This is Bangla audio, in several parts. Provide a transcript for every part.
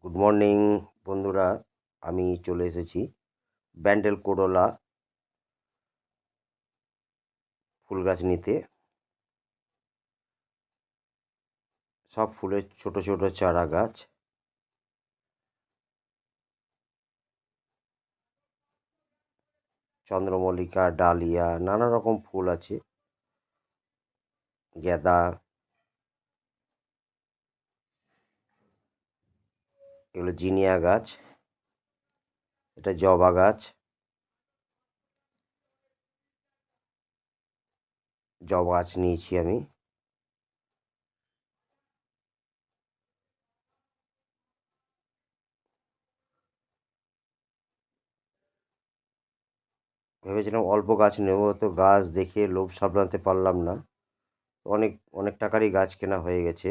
গুড মর্নিং বন্ধুরা। আমি চলে এসেছি ব্যান্ডেল করোলা ফুল গাছ নিতে। সব ফুলের ছোট ছোট চারা গাছ। চন্দ্রমল্লিকা, ডালিয়া, নানা রকম ফুল আছে। গাঁদা, এগুলো জিনিয়া গাছ, এটা জবা গাছ। জবা গাছ নিয়েছি আমি। ভেবেছিলাম অল্প গাছ নেব, তো গাছ দেখে লোভ সামলাতে পারলাম না। অনেক অনেক টাকারই গাছ কেনা হয়ে গেছে।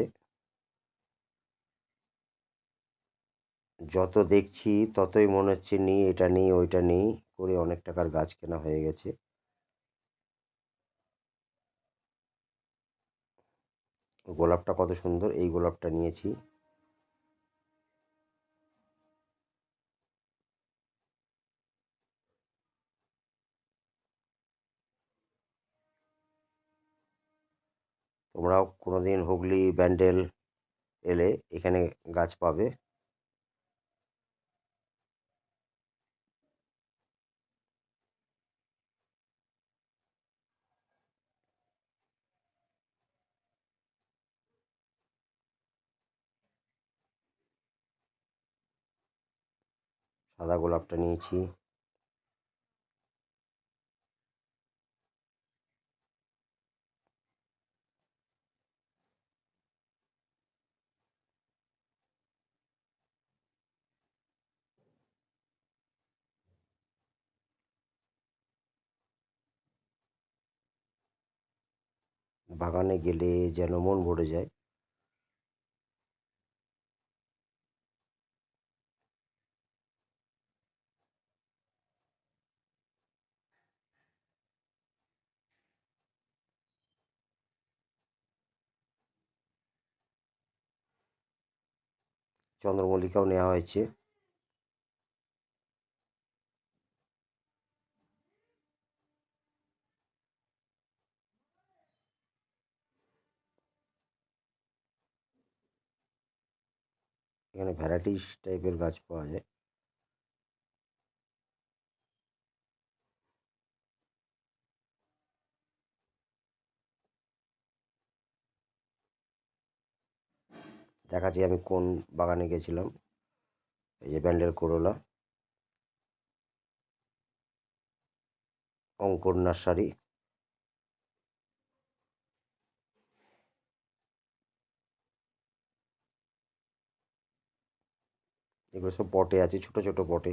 যত দেখছি ততই মনে হচ্ছে নিই, এটা নিই ওইটা নিই করে অনেক টাকার গাছ কেনা হয়ে গেছে। গোলাপটা কত সুন্দর, এই গোলাপটা নিয়েছি। তোমরাও কোনোদিন হুগলি ব্যান্ডেল এলে এখানে গাছ পাবে। সাদা গোলাপটা নিয়েছি। বাগানে গেলে যেন মন ভরে যায়। চন্দ্রমল্লিকাও নেওয়া হয়েছে। এখানে ভ্যারাইটিস টাইপের গাছ পাওয়া যায়। দেখাচ্ছি আমি কোন বাগানে গেছিলাম। এই যে ব্যান্ডেল করোলা, অঙ্কুর নার্সারি। এগুলো সব পটে আছে, ছোট ছোট পটে।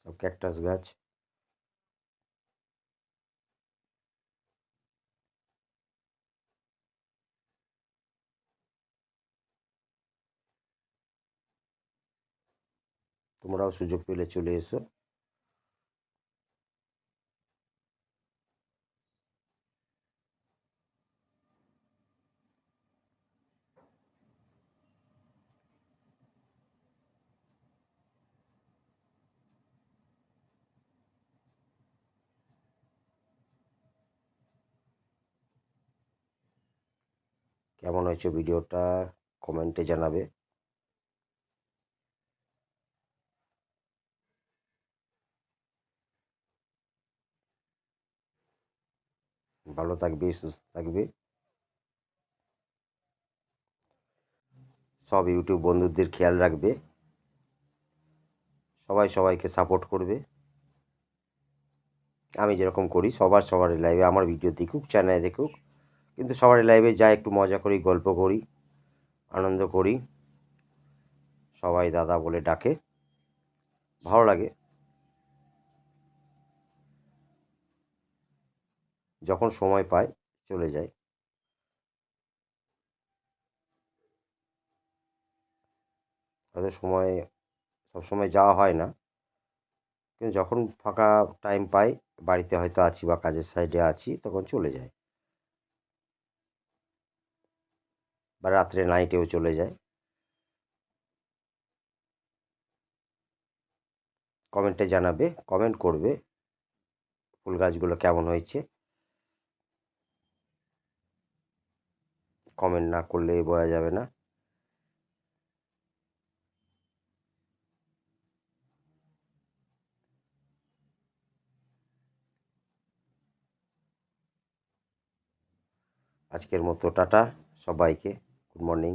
সব ক্যাকটাস গাছ। তোমরাও সুযোগ পেলে চলে এসো। কেমন হয়েছে ভিডিওটা কমেন্টে জানাবে। ভালো থাকবে, সুস্থ থাকবে। সব ইউটিউব বন্ধুদের খেয়াল রাখবে। সবাই সবাইকে সাপোর্ট করবে। আমি যেরকম করি সবার লাইভে আমার ভিডিও দেখুক, চ্যানেলে দেখুক, কিন্তু সবার লাইভে যাই, একটু মজা করি, গল্প করি, আনন্দ করি। সবাই দাদা বলে ডাকে, ভালো লাগে। যখন সময় পাই চলে যাই। হয়তো সবসময় যাওয়া হয় না, কিন্তু যখন ফাঁকা টাইম পাই, বাড়িতে হয়তো আছি বা কাজের সাইডে আছি, তখন চলে যাই। বা রাত্রে নাইটেও চলে যায়। কমেন্টে জানাবে, কমেন্ট করবে ফুল গাছগুলো কেমন হয়েছে। কমেন্ট না করলে বোঝা যাবে না। আজকের মতো টাটা সবাইকে, গুড মর্নিং।